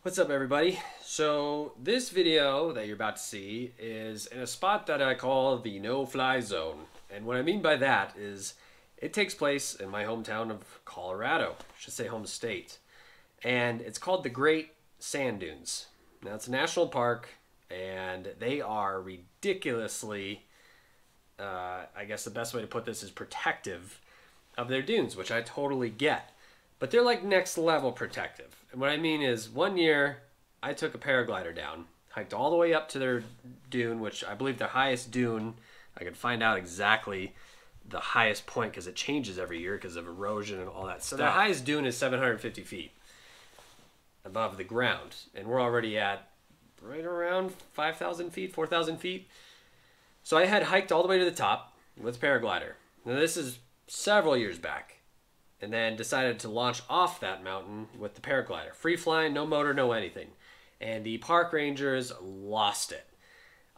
What's up, everybody? So this video that you're about to see is in a spot that I call the no-fly zone. And what I mean by that is it takes place in my hometown of Colorado. I should say home state. And it's called the Great Sand Dunes. Now it's a national park and they are ridiculously, I guess the best way to put this is protective of their dunes, which I totally get. But they're like next level protective. And what I mean is one year I took a paraglider down, hiked all the way up to their dune, which I believe their highest dune, I could find out exactly the highest point because it changes every year because of erosion and all that stuff. So their highest dune is 750 feet above the ground. And we're already at right around 5,000 feet, 4,000 feet. So I had hiked all the way to the top with paraglider. Now this is several years back. And then decided to launch off that mountain with the paraglider. Free flying, no motor, no anything. And the park rangers lost it.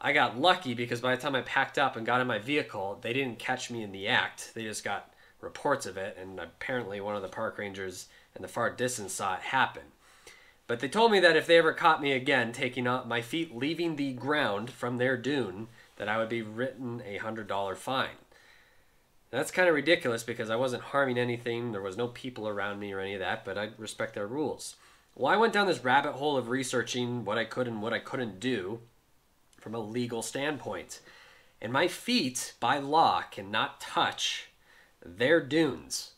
I got lucky because by the time I packed up and got in my vehicle, they didn't catch me in the act. They just got reports of it, and apparently one of the park rangers in the far distance saw it happen. But they told me that if they ever caught me again taking out my feet leaving the ground from their dune, that I would be written a $100 fine. That's kind of ridiculous because I wasn't harming anything. There was no people around me or any of that, but I respect their rules. Well, I went down this rabbit hole of researching what I could and what I couldn't do from a legal standpoint. And my feet, by law, cannot touch their dunes.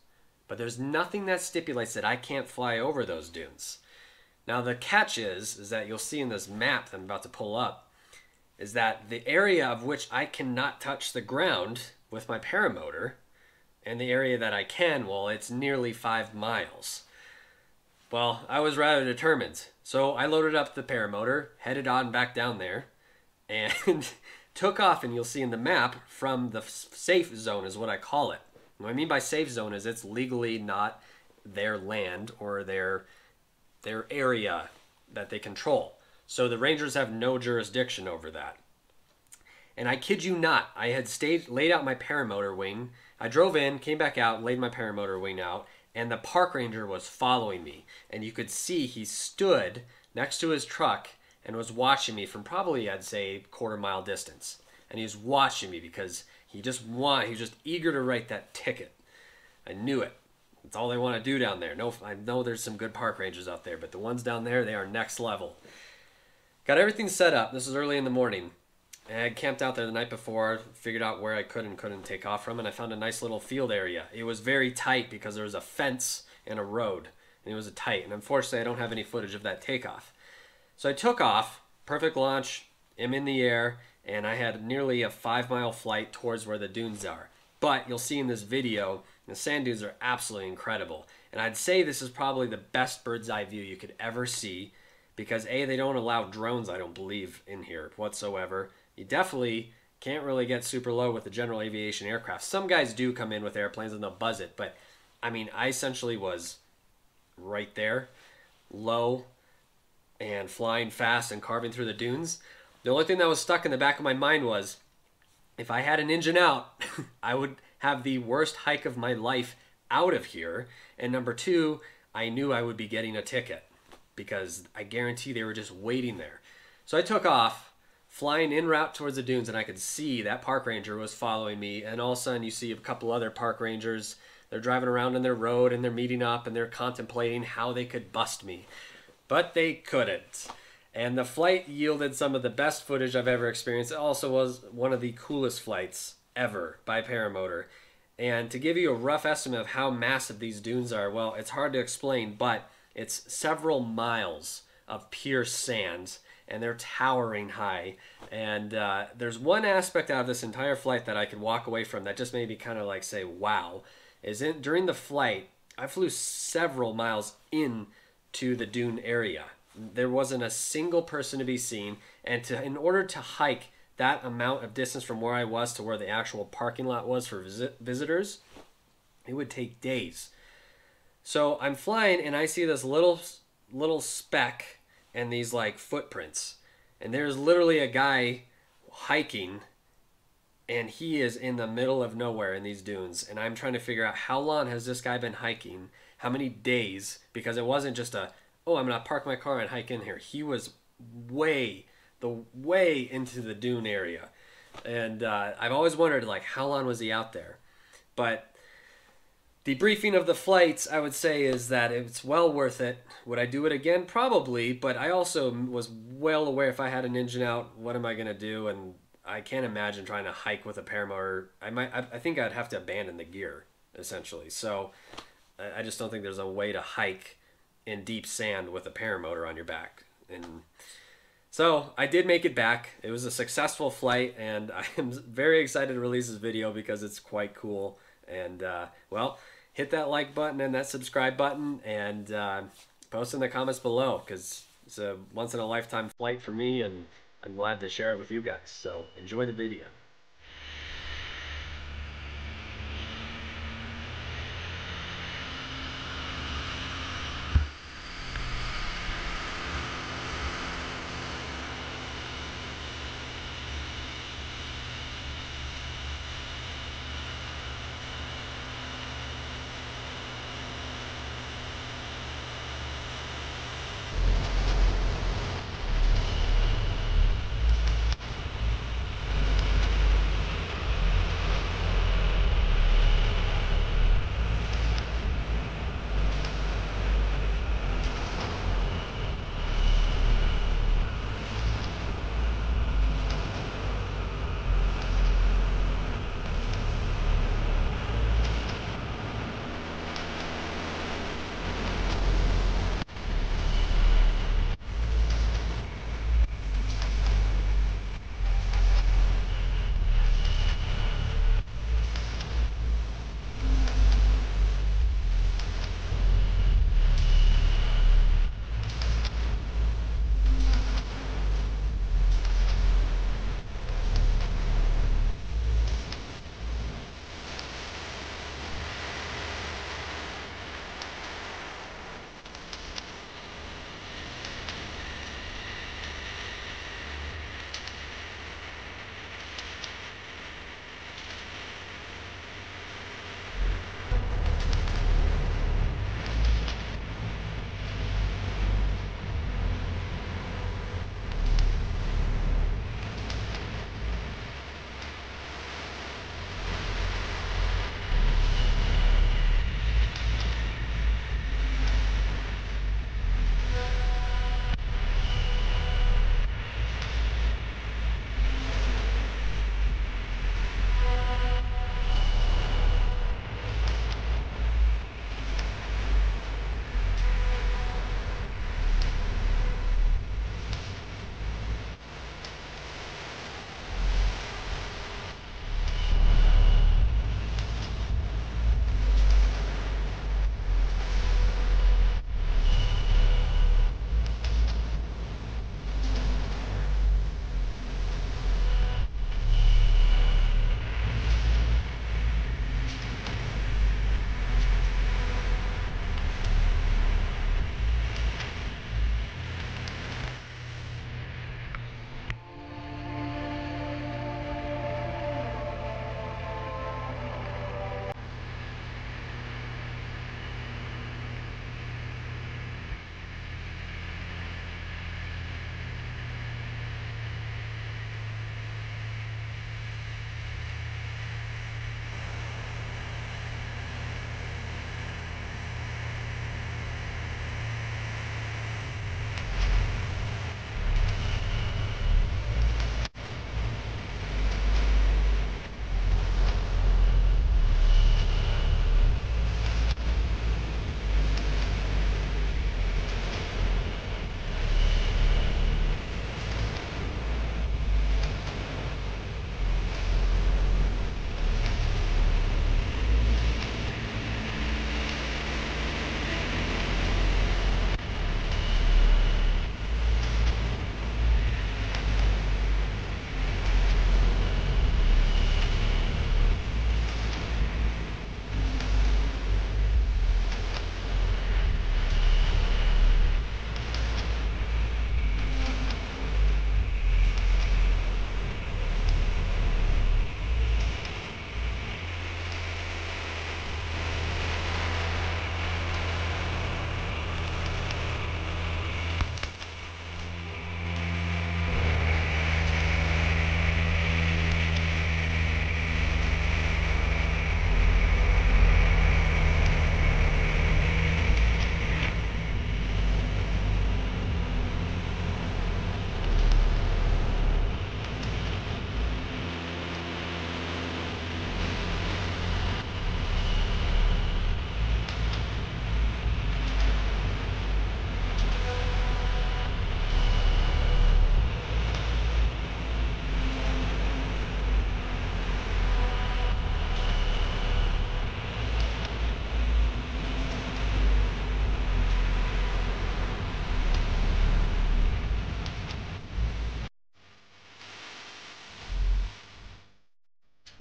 But there's nothing that stipulates that I can't fly over those dunes. Now, the catch is that you'll see in this map that I'm about to pull up, is that the area of which I cannot touch the ground with my paramotor, and the area that I can, well, it's nearly 5 miles. Well, I was rather determined. So I loaded up the paramotor, headed on back down there, and took off, and you'll see in the map, from the safe zone is what I call it. What I mean by safe zone is it's legally not their land or their area that they control. So the rangers have no jurisdiction over that. And I kid you not, I had laid out my paramotor wing. I drove in, came back out, laid my paramotor wing out, and the park ranger was following me. And you could see he stood next to his truck and was watching me from probably, I'd say, quarter-mile distance. And he was watching me because he was just eager to write that ticket. I knew it. That's all they want to do down there. No, I know there's some good park rangers out there, but the ones down there, they are next level. Got everything set up. This was early in the morning. I had camped out there the night before, figured out where I could and couldn't take off from, and I found a nice little field area. It was very tight because there was a fence and a road, and it was tight. And unfortunately, I don't have any footage of that takeoff. So I took off, perfect launch, am in the air, and I had nearly a 5-mile flight towards where the dunes are. But you'll see in this video, the sand dunes are absolutely incredible. And I'd say this is probably the best bird's eye view you could ever see because A, they don't allow drones, I don't believe, in here whatsoever. You definitely can't really get super low with the general aviation aircraft. Some guys do come in with airplanes and they'll buzz it, but I mean, I essentially was right there, low, and flying fast and carving through the dunes. The only thing that was stuck in the back of my mind was, if I had an engine out, I would have the worst hike of my life out of here. And number two, I knew I would be getting a ticket because I guarantee they were just waiting there. So I took off, flying en route towards the dunes, and I could see that park ranger was following me, and all of a sudden you see a couple other park rangers. They're driving around on their road, and they're meeting up, and they're contemplating how they could bust me. But they couldn't. And the flight yielded some of the best footage I've ever experienced. It also was one of the coolest flights ever by Paramotor. And to give you a rough estimate of how massive these dunes are, well, it's hard to explain, but it's several miles of pure sand, and they're towering high. And there's one aspect out of this entire flight that I could walk away from that just made me kind of like say, wow, during the flight, I flew several miles into the dune area. There wasn't a single person to be seen, and in order to hike that amount of distance from where I was to where the actual parking lot was for visitors, it would take days. So I'm flying, and I see this little speck and these like footprints, and there's literally a guy hiking, and he is in the middle of nowhere in these dunes, and I'm trying to figure out how long has this guy been hiking, how many days, because it wasn't just a, oh, I'm gonna park my car and hike in here. He was way way into the Dune area, and I've always wondered like how long was he out there, but. Debriefing of the flights, I would say, is that it's well worth it. Would I do it again? Probably, but I also was well aware if I had an engine out, what am I going to do? And I can't imagine trying to hike with a paramotor. I think I'd have to abandon the gear, essentially. So I just don't think there's a way to hike in deep sand with a paramotor on your back. And so I did make it back. It was a successful flight, and I am very excited to release this video because it's quite cool. And well, hit that like button and that subscribe button, and post in the comments below because it's a once in a lifetime flight for me, and I'm glad to share it with you guys. So enjoy the video.